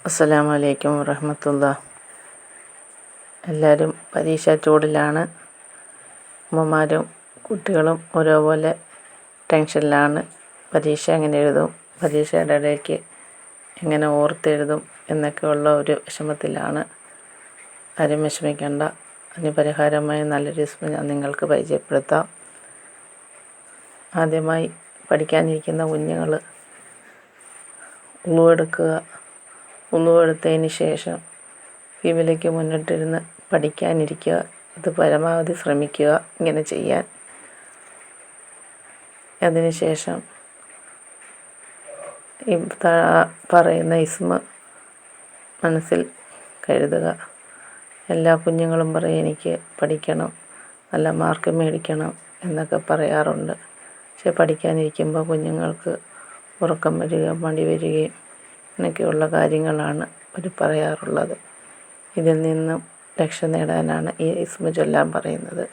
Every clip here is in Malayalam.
അസ്സലാമു അലൈക്കും വറഹ്മത്തുള്ളാഹി. എല്ലാവരും പരീക്ഷാ ചൂടിലാണ്. അമ്മമാരും കുട്ടികളും ഒരേപോലെ ടെൻഷനിലാണ്. പരീക്ഷ എങ്ങനെ എഴുതും, പരീക്ഷയുടെ ഇടയ്ക്ക് എങ്ങനെ ഓർത്തെഴുതും എന്നൊക്കെയുള്ള ഒരു വിഷമത്തിലാണ്. ആരും വിഷമിക്കേണ്ട. അതിന് പരിഹാരമായി നല്ലൊരു ഇസ്മ ഞാൻ നിങ്ങൾക്ക് പരിചയപ്പെടുത്താം. ആദ്യമായി പഠിക്കാനിരിക്കുന്ന കുഞ്ഞുങ്ങൾ ഉളുവെടുക്കുക. ഉളുവെടുത്തതിന് ശേഷം ഖിബിലയ്ക്ക് മുന്നിട്ടിരുന്ന് പഠിക്കാനിരിക്കുക. ഇത് പരമാവധി ശ്രമിക്കുക ഇങ്ങനെ ചെയ്യാൻ. അതിനുശേഷം ഈ പറയുന്ന ഇസ്മ മനസ്സിൽ കരുതുക. എല്ലാ കുഞ്ഞുങ്ങളും പറയും എനിക്ക് പഠിക്കണം, നല്ല മാർക്ക് മേടിക്കണം എന്നൊക്കെ പറയാറുണ്ട്. പക്ഷെ പഠിക്കാനിരിക്കുമ്പോൾ കുഞ്ഞുങ്ങൾക്ക് ഉറക്കം വരിക, മടി വരികയും എന്നൊക്കെയുള്ള കാര്യങ്ങളാണ് അവർ പറയാറുള്ളത്. ഇതിൽ നിന്നും രക്ഷ നേടാനാണ് ഈ ഇസ്മ ചൊല്ലാൻ പറയുന്നത്.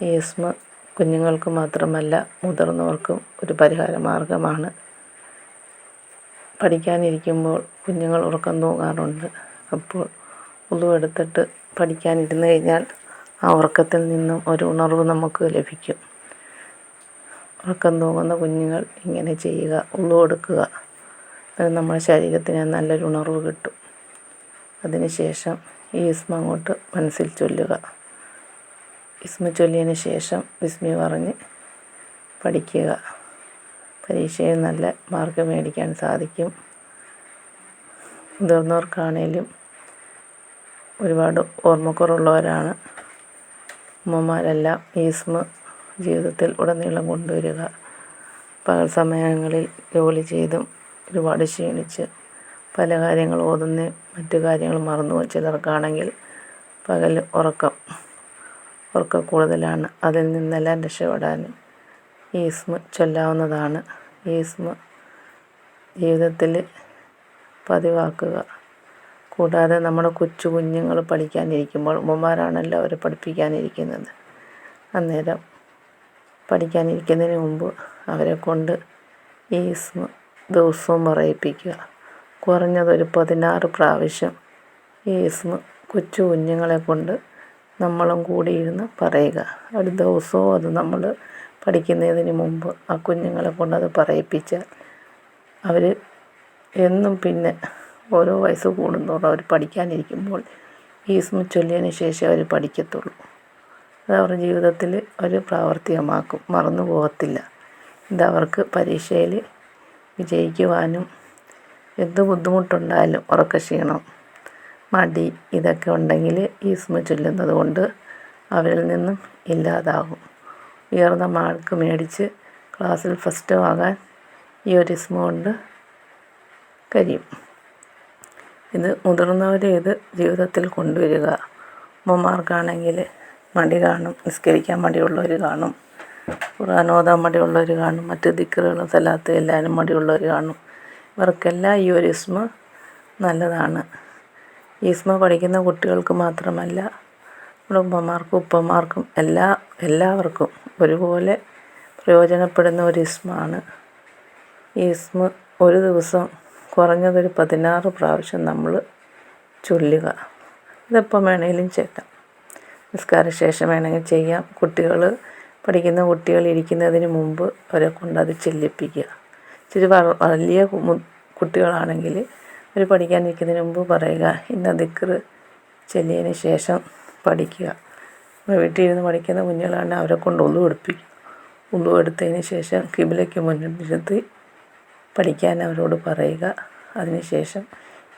ഈ ഇസ്മ കുഞ്ഞുങ്ങൾക്ക് മാത്രമല്ല മുതിർന്നവർക്കും ഒരു പരിഹാര മാർഗമാണ്. പഠിക്കാനിരിക്കുമ്പോൾ കുഞ്ഞുങ്ങൾ ഉറക്കം തൂങ്ങാറുണ്ട്. അപ്പോൾ ഉളുവെടുത്തിട്ട് പഠിക്കാനിരുന്ന് കഴിഞ്ഞാൽ ആ ഉറക്കത്തിൽ നിന്നും ഒരു ഉണർവ് നമുക്ക് ലഭിക്കും. ഉറക്കം തൂങ്ങുന്ന കുഞ്ഞുങ്ങൾ ഇങ്ങനെ ചെയ്യുക, ഉളുവെടുക്കുക. അത് നമ്മുടെ ശരീരത്തിന് നല്ലൊരു ഉണർവ് കിട്ടും. അതിനുശേഷം ഈ ഇസ്മ അങ്ങോട്ട് മനസ്സിൽ ചൊല്ലുക. ഇസ്മ ചൊല്ലിയതിന് ശേഷം ബിസ്മി പറഞ്ഞ് പഠിക്കുക. പരീക്ഷയിൽ നല്ല മാർക്ക് മേടിക്കാൻ സാധിക്കും. മുതിർന്നവർക്കാണേലും ഒരുപാട് ഓർമ്മക്കുറവുള്ളവരാണ് അമ്മമാരെല്ലാം ഈ ഇസ്മ ജീവിതത്തിൽ ഉടനീളം കൊണ്ടുവരിക. പകൽ സമയങ്ങളിൽ ജോലി ചെയ്തും ഒരുപാട് ക്ഷീണിച്ച് പല കാര്യങ്ങൾ ഓതുന്ന മറ്റു കാര്യങ്ങൾ മറന്നു ചിലർക്കാണെങ്കിൽ പകൽ ഉറക്കം കൂടുതലാണ്. അതിൽ നിന്നെല്ലാം രക്ഷപ്പെടാനും ഈ ഇസ്മ ചൊല്ലാവുന്നതാണ്. ഈ ഇസ്മ ജീവിതത്തിൽ പതിവാക്കുക. കൂടാതെ നമ്മുടെ കൊച്ചു കുഞ്ഞുങ്ങൾ പഠിക്കാനിരിക്കുമ്പോൾ ഉമ്മമാരാണല്ലോ അവരെ പഠിപ്പിക്കാനിരിക്കുന്നത്. അന്നേരം പഠിക്കാനിരിക്കുന്നതിന് മുമ്പ് അവരെ കൊണ്ട് ഈ ഇസ്മ ദിവസവും പറയിപ്പിക്കുക. കുറഞ്ഞതൊരു 16 പ്രാവശ്യം ഈ ഇസ്മ കൊച്ചു കുഞ്ഞുങ്ങളെ കൊണ്ട് നമ്മളും കൂടിയിരുന്ന് പറയുക. ഒരു ദിവസവും അത് നമ്മൾ പഠിക്കുന്നതിന് മുമ്പ് ആ കുഞ്ഞുങ്ങളെ കൊണ്ടത് പറയിപ്പിച്ചാൽ അവർ എന്നും പിന്നെ ഓരോ വയസ്സ് കൂടുന്തോറും അവർ പഠിക്കാനിരിക്കുമ്പോൾ ഈ ഇസ്മ ചൊല്ലിയതിന് ശേഷം അവർ പഠിക്കത്തുള്ളൂ. അത് അവരുടെ ജീവിതത്തിൽ അവർ പ്രാവർത്തികമാക്കും, മറന്നു പോകത്തില്ല. ഇതവർക്ക് പരീക്ഷയിൽ വിജയിക്കുവാനും എന്ത് ബുദ്ധിമുട്ടുണ്ടായാലും ഉറക്കക്ഷീണം, മടി ഇതൊക്കെ ഉണ്ടെങ്കിൽ ഈ ഇസ്മ ചൊല്ലുന്നത് കൊണ്ട് അവരിൽ നിന്നും ഇല്ലാതാകും. ഉയർന്ന മാർക്ക് മേടിച്ച് ക്ലാസ്സിൽ ഫസ്റ്റ് ആകാൻ ഈ ഒരു ഇസ്മ കൊണ്ട് കഴിയും. ഇത് മുതിർന്നവരെ ഇത് ജീവിതത്തിൽ കൊണ്ടുവരിക. അമ്മമാർക്കാണെങ്കിൽ മടി കാണും, നിസ്കരിക്കാൻ മടിയുള്ളവർ കാണും, ഖുർആൻ ഓതാൻ മടിയുള്ളവർ കാണും, മറ്റ് ദിക്റുകളും സലാത്ത് എല്ലാവരും മടിയുള്ളവർ കാണും. ഇവർക്കെല്ലാം ഈ ഒരു ഇസ്മ നല്ലതാണ്. ഈ ഇസ്മ പഠിക്കുന്ന കുട്ടികൾക്ക് മാത്രമല്ല നമ്മുടെ ഉമ്മമാർക്കും ഉപ്പമാർക്കും എല്ലാവർക്കും ഒരുപോലെ പ്രയോജനപ്പെടുന്ന ഒരു ഇസ്മാണ്. ഈ ഇസ്മ ഒരു ദിവസം കുറഞ്ഞതൊരു 16 പ്രാവശ്യം നമ്മൾ ചൊല്ലുക. ഇതെപ്പം വേണമെങ്കിലും ചെയ്യാം. നിസ്കാരശേഷം വേണമെങ്കിൽ ചെയ്യാം. പഠിക്കുന്ന കുട്ടികൾ ഇരിക്കുന്നതിന് മുമ്പ് അവരെ കൊണ്ട് അത് ചെല്ലിപ്പിക്കുക. ഇച്ചിരി വലിയ കുട്ടികളാണെങ്കിൽ അവർ പഠിക്കാനിരിക്കുന്നതിന് മുമ്പ് പറയുക, ഇന്ന ദിക്റ് ചൊല്ലിയതിന് ശേഷം പഠിക്കുക. വീട്ടിലിരുന്ന് പഠിക്കുന്ന കുഞ്ഞുങ്ങളാണെങ്കിൽ അവരെ കൊണ്ട് ഉളുവെടുപ്പിക്കുക. ഉളുവെടുത്തതിന് ശേഷം ഖിബിലയ്ക്ക് മുന്നിട്ടിരുത്തി പഠിക്കാൻ അവരോട് പറയുക. അതിനുശേഷം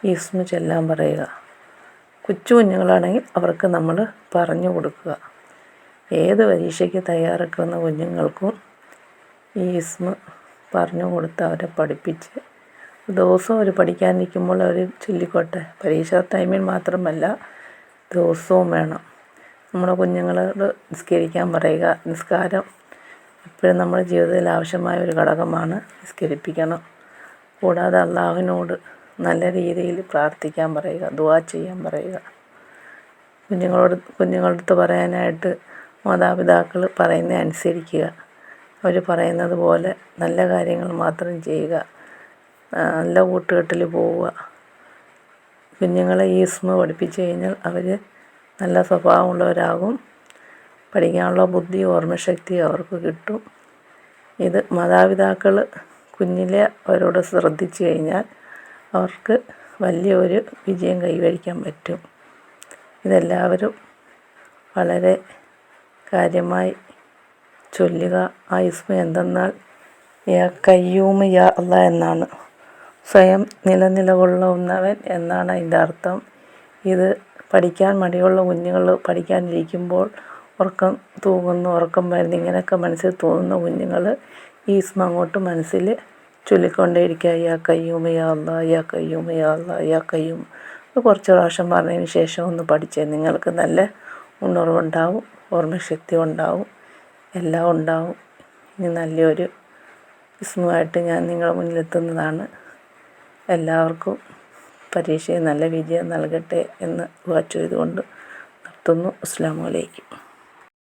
ഈ ഇസ്മ ചൊല്ലാൻ പറയുക. കൊച്ചു കുഞ്ഞുങ്ങളാണെങ്കിൽ അവർക്ക് നമ്മൾ പറഞ്ഞു കൊടുക്കുക. ഏത് പരീക്ഷയ്ക്ക് തയ്യാറെടുക്കുന്ന കുഞ്ഞുങ്ങൾക്കും ഈ ഇസ്മ പറഞ്ഞു കൊടുത്ത് അവരെ പഠിപ്പിച്ച് ദിവസവും അവർ പഠിക്കാനിരിക്കുമ്പോൾ അവർ ചൊല്ലിക്കോട്ടെ. പരീക്ഷാ ടൈമിൽ മാത്രമല്ല, ദിവസവും വേണം. നമ്മുടെ കുഞ്ഞുങ്ങളോട് നിസ്കരിക്കാൻ പറയുക. നിസ്കാരം എപ്പോഴും നമ്മുടെ ജീവിതത്തിൽ ആവശ്യമായ ഒരു ഘടകമാണ്. നിസ്കരിപ്പിക്കണം. കൂടാതെ അള്ളാഹുവിനോട് നല്ല രീതിയിൽ പ്രാർത്ഥിക്കാൻ പറയുക, ദുആ ചെയ്യാൻ പറയുക. കുഞ്ഞുങ്ങളുടെ അടുത്ത് പറയാനായിട്ട് മാതാപിതാക്കൾ പറയുന്നത് അനുസരിക്കുക. അവർ പറയുന്നത് പോലെ നല്ല കാര്യങ്ങൾ മാത്രം ചെയ്യുക. നല്ല കൂട്ടുകെട്ടിൽ പോവുക. കുഞ്ഞുങ്ങളെ ഈ ഇസ്മ പഠിപ്പിച്ചു കഴിഞ്ഞാൽ അവർ നല്ല സ്വഭാവമുള്ളവരാകും. പഠിക്കാനുള്ള ബുദ്ധി ഓർമ്മശക്തി അവർക്ക് കിട്ടും. ഇത് മാതാപിതാക്കൾ കുഞ്ഞിലെ അവരോട് ശ്രദ്ധിച്ചു കഴിഞ്ഞാൽ അവർക്ക് വലിയൊരു വിജയം കൈവരിക്കാൻ പറ്റും. ഇതെല്ലാവരും വളരെ കാര്യമായി ചൊല്ലുക. ആ ഇസ്മ എന്തെന്നാൽ യാ കയ്യൂം യാ അല്ലാ എന്നാണ്. സ്വയം നിലകൊള്ളുന്നവൻ എന്നാണ് അതിൻ്റെ അർത്ഥം. ഇത് പഠിക്കാൻ മടിയുള്ള കുഞ്ഞുങ്ങൾ പഠിക്കാനിരിക്കുമ്പോൾ ഉറക്കം തൂങ്ങുന്നു, ഉറക്കം വരുന്നു, ഇങ്ങനെയൊക്കെ മനസ്സിൽ തോന്നുന്ന കുഞ്ഞുങ്ങൾ ഈ ഇസ്മ അങ്ങോട്ട് മനസ്സിൽ ചൊല്ലിക്കൊണ്ടേയിരിക്കുക. യാ കയ്യൂം യാ അല്ലാ, യാ കയ്യൂം യാ അല്ലാ, യാ കയ്യൂം. അത് കുറച്ച് പ്രാവശ്യം പറഞ്ഞതിന് ശേഷം ഒന്ന് പഠിച്ചാൽ നിങ്ങൾക്ക് നല്ല ഉണർവുണ്ടാവും, ഓർമ്മശക്തി ഉണ്ടാവും, എല്ലാം ഉണ്ടാവും. ഇനി നല്ലൊരു ഇസ്മുമായിട്ട് ഞാൻ നിങ്ങളുടെ മുന്നിലെത്തുന്നതാണ്. എല്ലാവർക്കും പരീക്ഷയിൽ നല്ല വിജയം നൽകട്ടെ എന്ന് ദുആ ചെയ്തുകൊണ്ട് നിർത്തുന്നു. അസ്സലാമു അലൈക്കും.